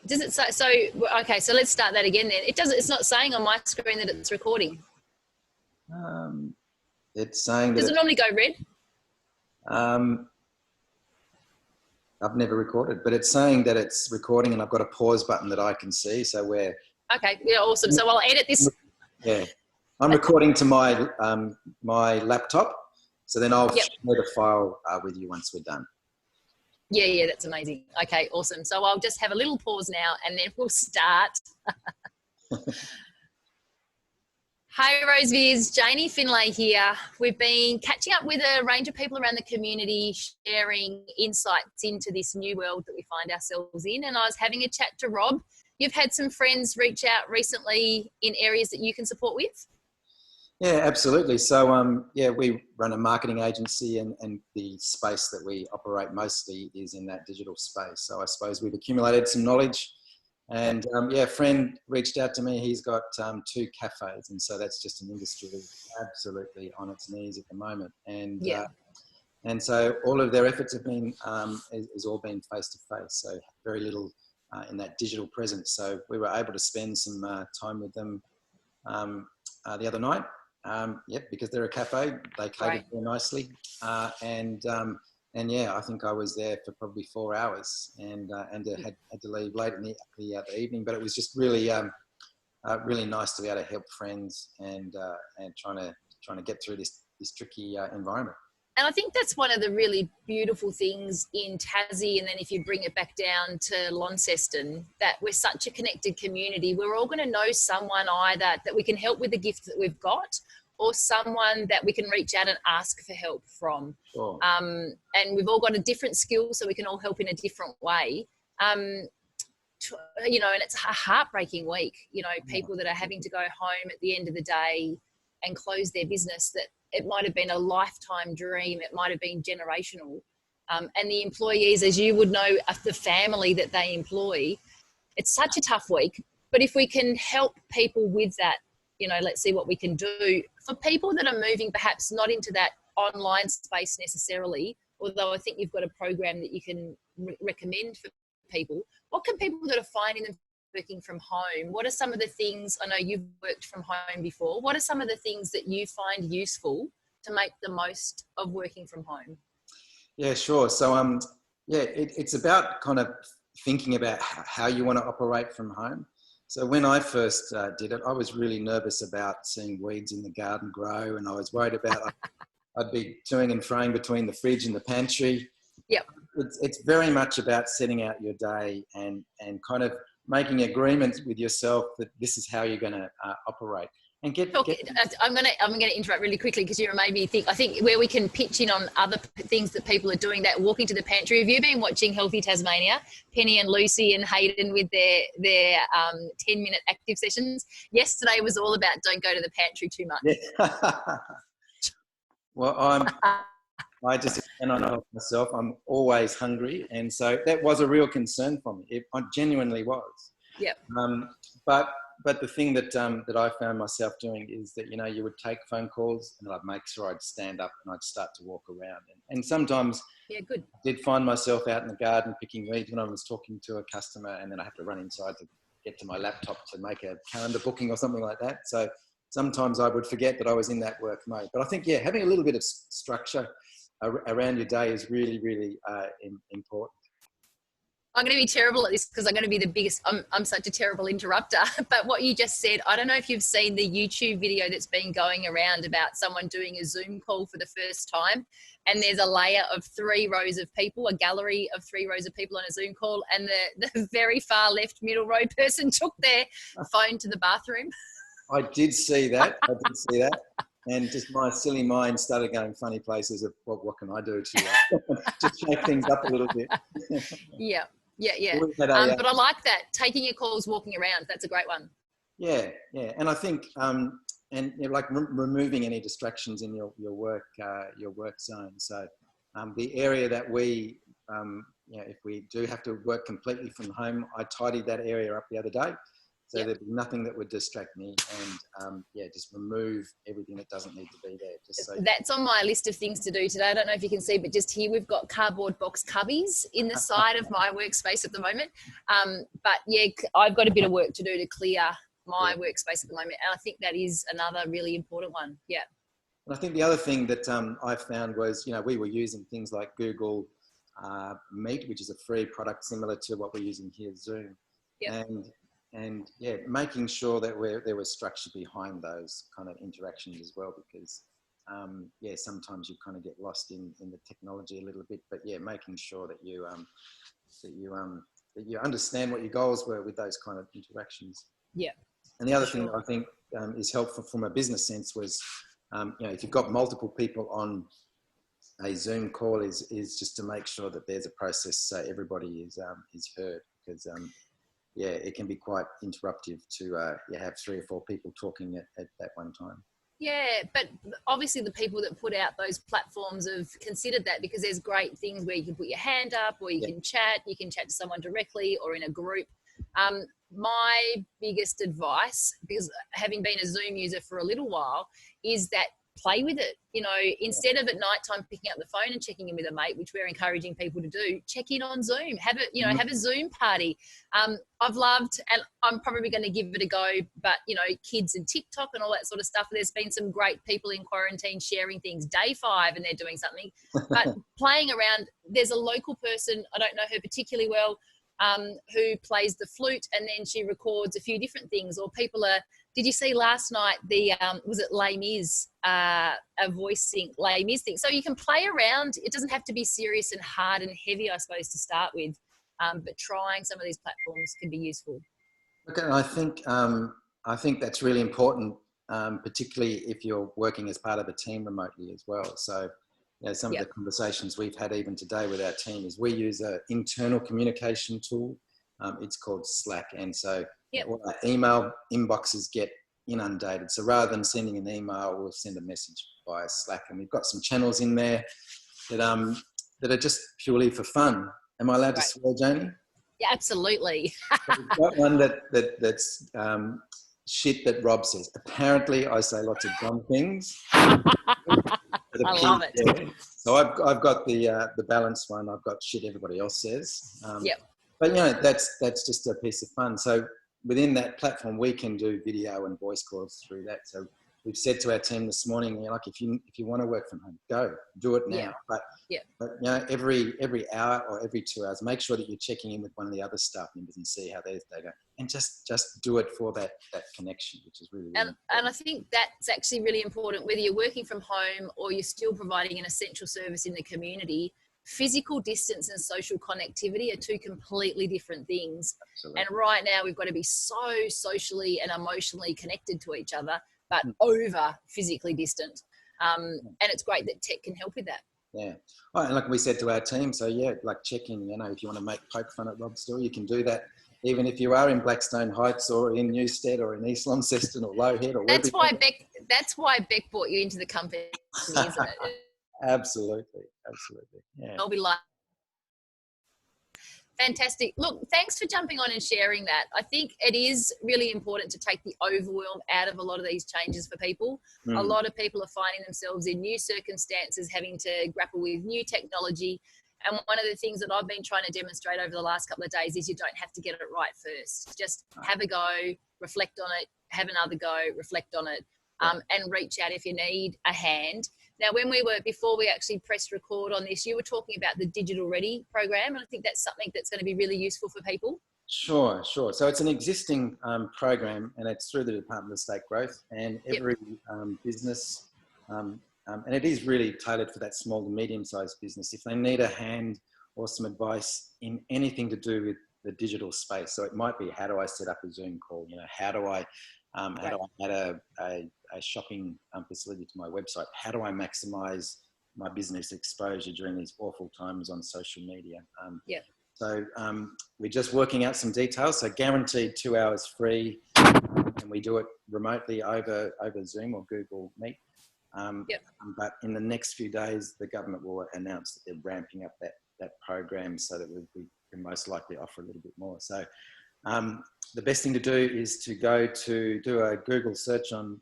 Does it say, so, okay, so let's start that again then. It's not saying on my screen that it's recording. It's saying that Does it normally go red? I've never recorded, but it's saying that it's recording and I've got a pause button that I can see. So we're... Okay, yeah, awesome. So I'll edit this. Yeah. I'm recording to my, my laptop. So then I'll share the file with you once we're done. Yeah, that's amazing. Okay, awesome. So I'll just have a little pause now and then we'll start. Hi, Roseviz, Janie Finlay here. We've been catching up with a range of people around the community, sharing insights into this new world that we find ourselves in. And I was having a chat to Rob. You've had some friends reach out recently in areas that you can support with? Yeah, absolutely. So, yeah, we run a marketing agency and the space that we operate mostly is in that digital space. So I suppose we've accumulated some knowledge and, yeah, a friend reached out to me. He's got 2 cafes and so that's just an industry that's absolutely on its knees at the moment. And so all of their efforts have been, has all been face to face. So very little in that digital presence. So we were able to spend some time with them the other night. Because they're a cafe, they catered very nicely, and yeah, I think I was there for probably 4 hours, and had to leave late in the evening. But it was just really really nice to be able to help friends and trying to get through this tricky environment. And I think that's one of the really beautiful things in Tassie, and then if you bring it back down to Launceston, that we're such a connected community. We're all going to know someone either that we can help with the gift that we've got, or someone that we can reach out and ask for help from. Sure. And we've all got a different skill, so we can all help in a different way. You know, and it's a heartbreaking week, you know, people that are having to go home at the end of the day and close their business that it might have been a lifetime dream. It might have been generational. And the employees, as you would know, the family that they employ, it's such a tough week. But if we can help people with that, you know, let's see what we can do. For people that are moving perhaps not into that online space necessarily, although I think you've got a program that you can recommend for people, what can people that are finding them working from home, what are some of the things, I know you've worked from home before, what are some of the things that you find useful to make the most of working from home? Yeah, sure. So yeah, it's about kind of thinking about how you want to operate from home. So when I first did it, I was really nervous about seeing weeds in the garden grow, and I was worried about I'd be toing and froing between the fridge and the pantry. Yep. It's very much about setting out your day and kind of making agreements with yourself that this is how you're going to operate. And I'm going to interrupt really quickly because you made me think. I think where we can pitch in on other things that people are doing, that walking to the pantry. Have you been watching Healthy Tasmania? Penny and Lucy and Hayden with their 10-minute active sessions. Yesterday was all about don't go to the pantry too much. Yeah. Well, I just cannot help myself. I'm always hungry, and so that was a real concern for me. It genuinely was. Yep. But the thing that I found myself doing is that, you know, you would take phone calls and I'd make sure I'd stand up and I'd start to walk around. And sometimes I did find myself out in the garden picking weeds when I was talking to a customer, and then I have to run inside to get to my laptop to make a calendar booking or something like that. So sometimes I would forget that I was in that work mode. But I think, yeah, having a little bit of structure around your day is really, really important. I'm going to be terrible at this because I'm going to be the biggest, I'm such a terrible interrupter. But what you just said, I don't know if you've seen the YouTube video that's been going around about someone doing a Zoom call for the first time. And there's a layer of 3 rows of people, a gallery of 3 rows of people on a Zoom call. And the very far left middle row person took their phone to the bathroom. I did see that. And just my silly mind started going funny places of what can I do to just shake things up a little bit. Yeah. But I like that. Taking your calls, walking around. That's a great one. Yeah. And I think, and you know, like removing any distractions in your work zone. So the area that we, you know, if we do have to work completely from home, I tidied that area up the other day. So there'd be nothing that would distract me, and just remove everything that doesn't need to be there. Just so that's on my list of things to do today. I don't know if you can see, but just here we've got cardboard box cubbies in the side of my workspace at the moment. But yeah, I've got a bit of work to do to clear my workspace at the moment, and I think that is another really important one. Yeah. And I think the other thing that I found was, we were using things like Google Meet, which is a free product similar to what we're using here, Zoom. Yep. And making sure that there was structure behind those kind of interactions as well, because sometimes you kind of get lost in the technology a little bit, but making sure that you understand what your goals were with those kind of interactions. Yeah. And the other thing that I think is helpful from a business sense was, if you've got multiple people on a Zoom call, is just to make sure that there's a process so everybody is heard, because it can be quite interruptive to have 3 or 4 people talking at that one time. Yeah, but obviously the people that put out those platforms have considered that, because there's great things where you can put your hand up, or you can chat to someone directly or in a group. My biggest advice, because having been a Zoom user for a little while, is that play with it. Instead of at night time picking up the phone and checking in with a mate, which we're encouraging people to do, check in on Zoom, have a Zoom party. I've loved, and I'm probably going to give it a go, but kids and TikTok and all that sort of stuff, there's been some great people in quarantine sharing things, day 5 and they're doing something, but playing around. There's a local person, I don't know her particularly well, who plays the flute, and then she records a few different things. Or people are, did you see last night was it Les Mis, a voice sync Les Mis thing? So you can play around. It doesn't have to be serious and hard and heavy, I suppose, to start with, but trying some of these platforms can be useful. Okay, I think that's really important, particularly if you're working as part of a team remotely as well. So some of the conversations we've had even today with our team is we use an internal communication tool. It's called Slack. And so all our email inboxes get inundated. So rather than sending an email, we'll send a message via Slack. And we've got some channels in there that are just purely for fun. Am I allowed to swear, Janie? Yeah, absolutely. So we've got one that's shit that Rob says. Apparently, I say lots of dumb things. I love it. There. So I've got the balanced one. I've got shit everybody else says. But that's just a piece of fun. So within that platform, we can do video and voice calls through that. So we've said to our team this morning, like, if you want to work from home, do it now. But every hour or every 2 hours, make sure that you're checking in with one of the other staff members and see how they go, and just do it for that connection, which is really, really and I think that's actually really important, whether you're working from home or you're still providing an essential service in the community. Physical distance and social connectivity are 2 completely different things. Absolutely. And right now we've got to be so socially and emotionally connected to each other, but over physically distant. And it's great that tech can help with that. Yeah. Oh, and like we said to our team, so like check in, if you want to poke fun at Rob's story, you can do that. Even if you are in Blackstone Heights or in Newstead or in East Launceston or Low Head or that's why Beck brought you into the company, isn't it? Absolutely. Yeah. I'll be like, fantastic. Look, thanks for jumping on and sharing that. I think it is really important to take the overwhelm out of a lot of these changes for people. A lot of people are finding themselves in new circumstances, having to grapple with new technology. And one of the things that I've been trying to demonstrate over the last couple of days is you don't have to get it right first. Just have a go, reflect on it, have another go, reflect on it, and reach out if you need a hand. Now, before we actually pressed record on this, you were talking about the Digital Ready program, and I think that's something that's going to be really useful for people. Sure. So it's an existing program, and it's through the Department of State Growth, and every business, and it is really tailored for that small to medium-sized business. If they need a hand or some advice in anything to do with the digital space, so it might be, how do I set up a Zoom call? How do I add a shopping facility to my website? How do I maximize my business exposure during these awful times on social media? So we're just working out some details. So guaranteed 2 hours free, and we do it remotely over Zoom or Google Meet. But in the next few days, the government will announce that they're ramping up that program so that we can most likely offer a little bit more. So The best thing to do is to do a Google search on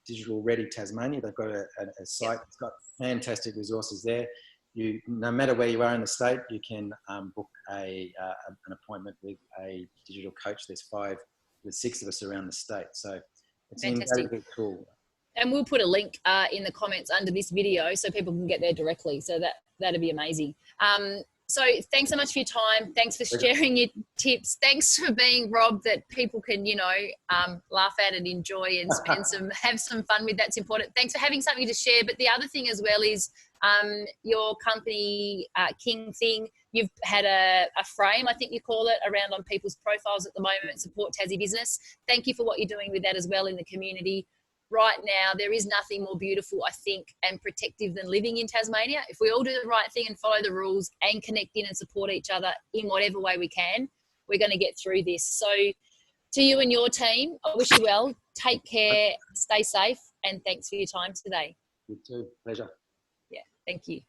Digital Ready Tasmania. They've got a site. It's got fantastic resources there. No matter where you are in the state, you can book an appointment with a digital coach. There's 6 of us around the state. So it's an invaluable tool. And we'll put a link in the comments under this video so people can get there directly. So that'd be amazing. So thanks so much for your time. Thanks for sharing your tips. Thanks for being Rob that people can, laugh at and enjoy and have some fun with. That's important. Thanks for having something to share. But the other thing as well is your company, King Thing, you've had a frame, I think you call it, around on people's profiles at the moment, support Tassie business. Thank you for what you're doing with that as well in the community. Right now, there is nothing more beautiful, I think, and protective than living in Tasmania. If we all do the right thing and follow the rules and connect in and support each other in whatever way we can, we're going to get through this. So to you and your team, I wish you well. Take care, stay safe, and thanks for your time today. You too. Pleasure. Yeah, thank you.